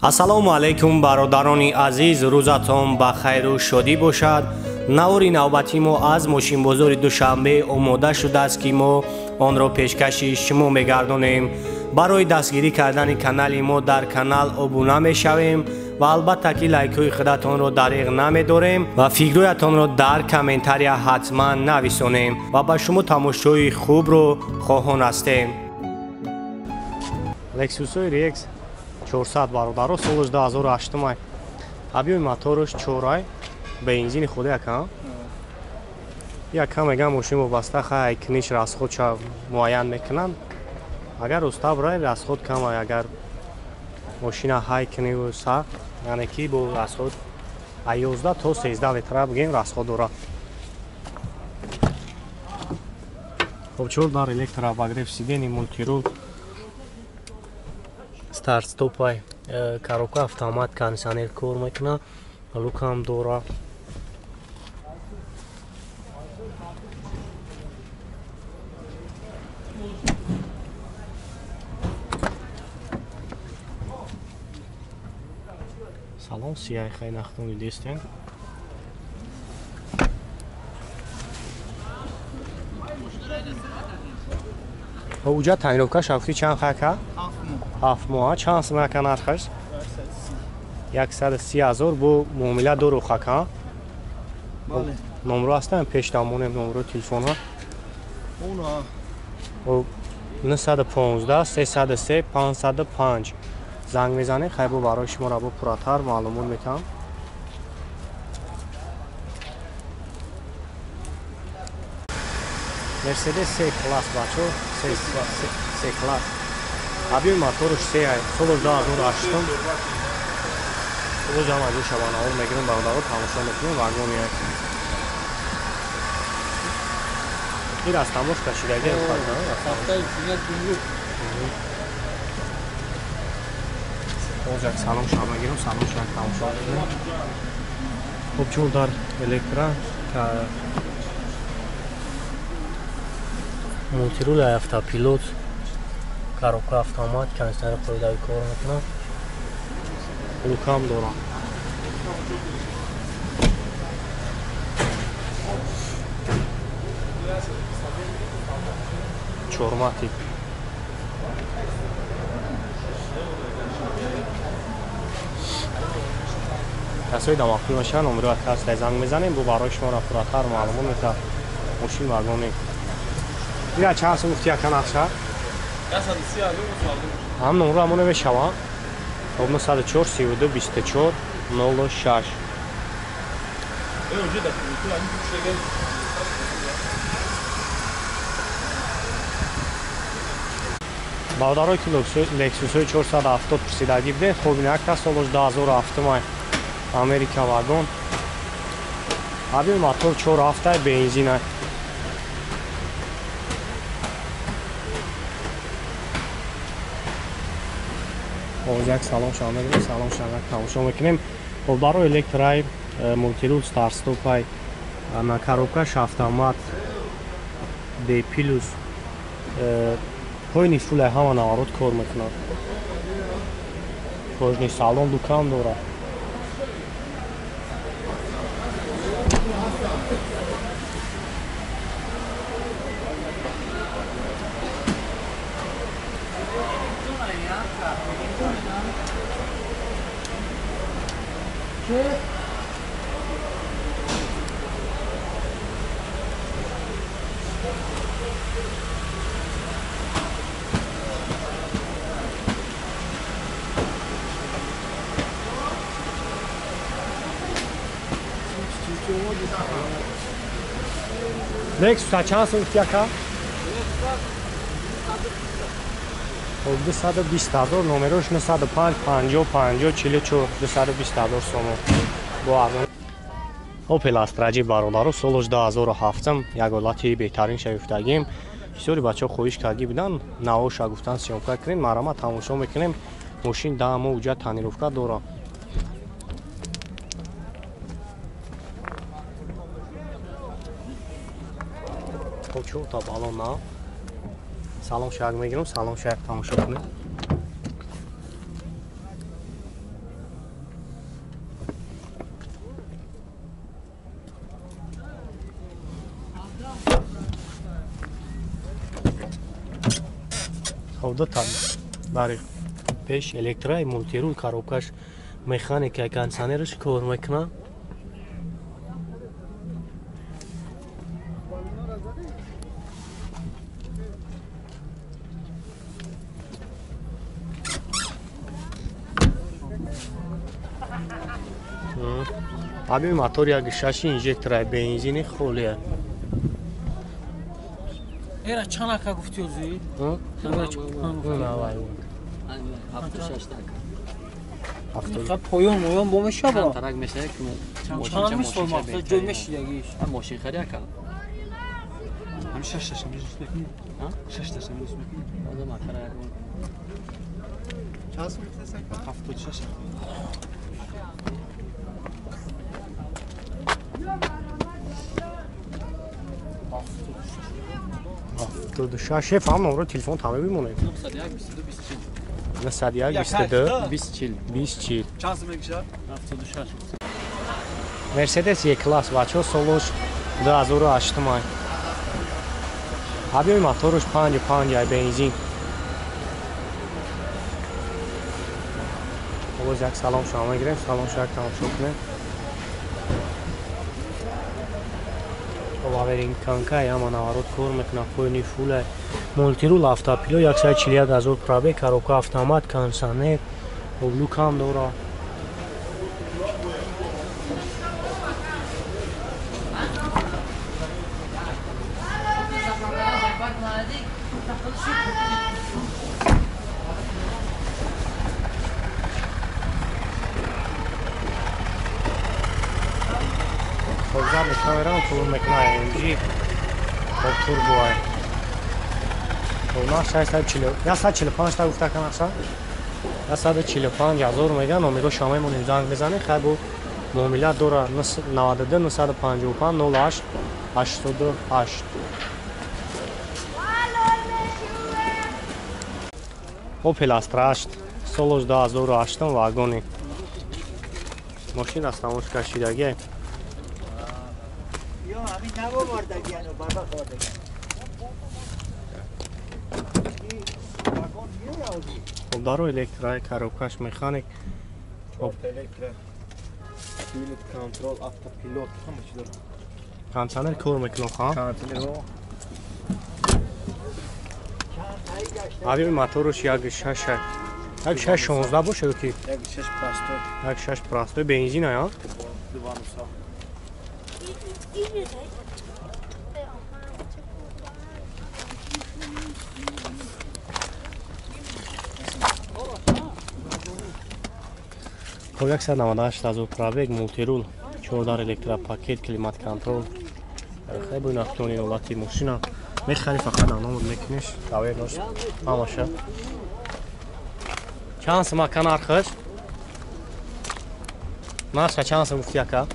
ассалому алайкум бародарони азиз, рӯзатон ба хайру шодӣ бошад. навори навбати мо аз мошинбозори душанбе омода шудааст ки мо онро пешкаши шумо мегардонем. барои дастгирӣ кардани канали мо дар канал обуна мешавем ва албатта ки лайкҳои худатонро дариғ намедорем ва фикрҳоятонро дар комментария ҳатман нависонем ва ба шумо тамошои хубро хоҳон ҳастем. Lexus-ой Rex 400 бародаро соли 2008 объёми мотораш 4 бензини худ якам мегам мошин вобаста хай книш расход муайян мекунанд. агар уста бурай расход кам агар мошина хай кни са яъне ки бо расход 11 то 13 литра бигем расход дорад. хоб чор дар электрообогрев сидени мультирул старт стопай коробка автомат кондиционер кор мекунад, лукам дора. салон сияй хай нахтуни дестен. ҳуҷҷат таъмировка шафти чанд хака? 7 моҳа. чанд сум яка нархаш? 130,000 бо муомила дору хака. номро ҳастан пешта монем номро телефонҳо. 915 303 505 занг мезанем хай бо барои шуморо бо пурратар маълумот метавам. Mercedes C-класс бачо, C-класс. объёми мотораш 3 соли 2008. рӯзам аз шабанаҳо мегирем бародаро тамошо мекунем вагони ин аз тамош кашидаги озак салом шаба мегирем салом шак тамошо мекунем. хоб чор дар электра мултирул автопилот коробка автомат кондиционер қоидави кор мекунад, лукам дорам. чорматик касои дамақӣ бошад номерои касда занг мезанем бо барои шуморо пурратар маълумот метавад мошин вагони ира чанд сум гуфти яка нақша? 130,000 ҳам номро ҳамоне мешавад. 904 32 24 06 бародарои ки Lexus-ҳои 470 пурсидагӣ будед, хоб ин якта соли 2007 Америка вагон. объёми мотор 4 бензина. як салон шама мегирем, салон шама тамошо мекунем. хоб барои электраи мултирул старт стопай на коробкаш автомат D+ пойни фулай ҳама наворот кор мекунад. кожни салон дукам дорад. Lexus чанд сум гуфти яка? 220,000 номерош 905 50 50 44 220,000 сом бо арзон. Opel Astra бародаро соли 2007 як ҳолати беҳтарин шавифтагим. бисёри бачаҳо хоҳиш карди буданд навоша гуфтан сёмка кунем, марама тамошо мекунем. мошин даъмо ҳуҷҷат таъмировка дорад. хоб чор та балон на салон шак мегирем, салон шак тамошо кунем. 70 тонн. Бари. Пеш электрои мультирул коробкаш механика кондиционерш кор мекунад. Аби мотор як 6 инжектораи бензини холия. Эра чанака гуфти ӯзи? Навай. 76 така. Авто поён моён бо мешаба. Тарак мешае ки Чана мисол мақса ҷой мешиягиш. Мошин хария кал. Ам 6 мешмекунӣ. Ҳа? 6 мешмекунӣ. Оза макара. Час мехтасак? 76. шеф ҳам номро телефон тамом бимонед. 91 22 20 Час мекиша? 76. Мерседес Е-класс бачо солош 2008 май. Объеми моторуш 5 бензин. Боз як салом шумо мегирем, салом шак тамошо кунем. Аверин канка яма наворот кор мекунад, поёни фуле. Мультирул автопило 141,000 пробег, коробка автомат, кондиционер, облук ҳам дорад. Задник камерам турбо мекунад AMG бо турбоай. Наш 145 та гуфта канаша. 145,000 мега номеро шома монем занг бизане хай бо муомила дора 92 955 08 88. Opel Astra 8 солош 2008 вагони. Машина самош кашидаги. همین نباردگی و بابا خوردگی خب دارو الکترای коробкаш механик elektrik pilot kontrol автопилот همه چی داره кондиционер кор мекунад ха аби моторуш 1.6 1.16 боше ки 1.6 простой бензин ая خب 198,000 пробег мультирул 14 электропакет климат контрол خیلی بوی نفتونی اولاتی ماشینا میخری فقط نامود میکنیش داوی داشت هماشه چند سما کنار خش نقشه چند سما گفتی اکا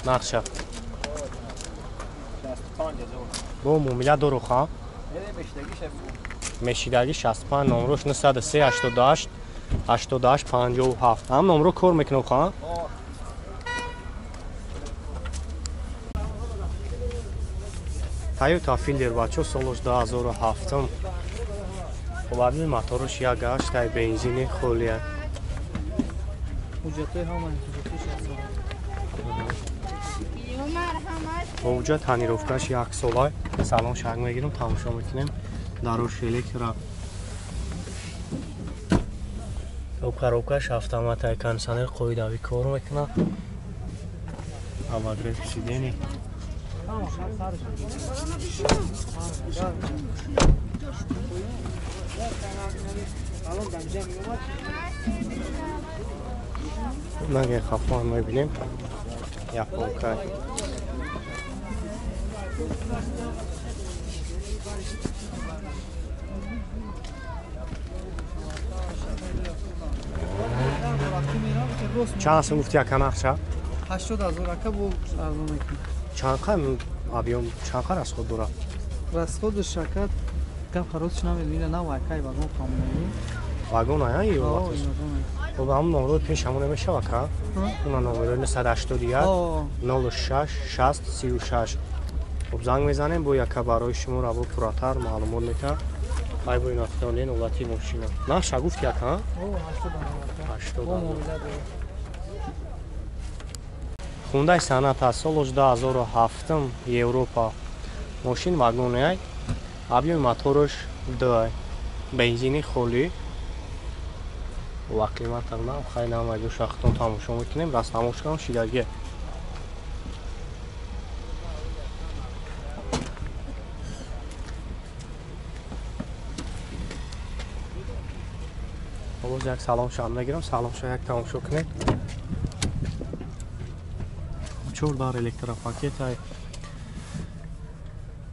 نقشه بو مومیلا دو روخا مشیدگی 65 نمروش 903 88 88 57 هم نمرو کور میکنو خواهم Toyota Fielder бачо солош 2007 обаби моторуш 1.8 бензини холия ҳуҷҷатҳои ҳамаи бо ҳуҷҷат танировкаш 1 солай салон шак мегирем тамошо мекунем дарош электро коробкаш автоматаи кондиционер қоидави кор мекунад авагрев сидени наге хафон мебинем японка чанд сум гуфти яка нақша 80,000 ака бо арзон мекунад чанқа объем чанқа расход дорад расходи шакат гап ҳаросиш намедонӣ навакай вагон камонаи вагон ая ё хоб ҳам номро пеш ҳамон мешава ка уна номеро 981 06 60 36 хоб занг мезанем бо яка барои шумо раво пурратар маълумот метавад ай бо инафтонен олати мошина нақша гуфт як ҳа 80 хундай санъат соли 2007 европа мошин вагоне объёми мотораш 2 бензини холӣ ва қиматар нам хай намайду шахтон тамошо мекунем раст тамошо шидаги باز یک سلام شام نگیرم سلام شو یک تماشا کنید 14 електропакет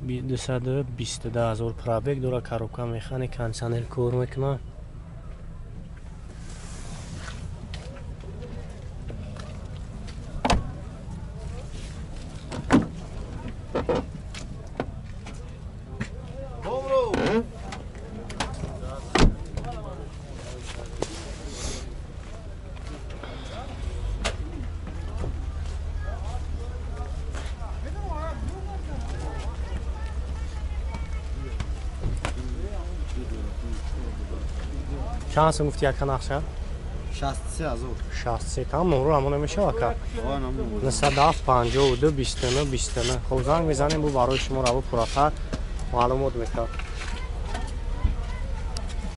220,000 пробег дора коробка механик кондиционер кор мекунад چند سم گفتی یک نقشه 63,000 63 там номер ҳамон мешава ка ва намон 97 52 29 29 хоб занг мезанем бу барои шумо раво пурратар маълумот мекард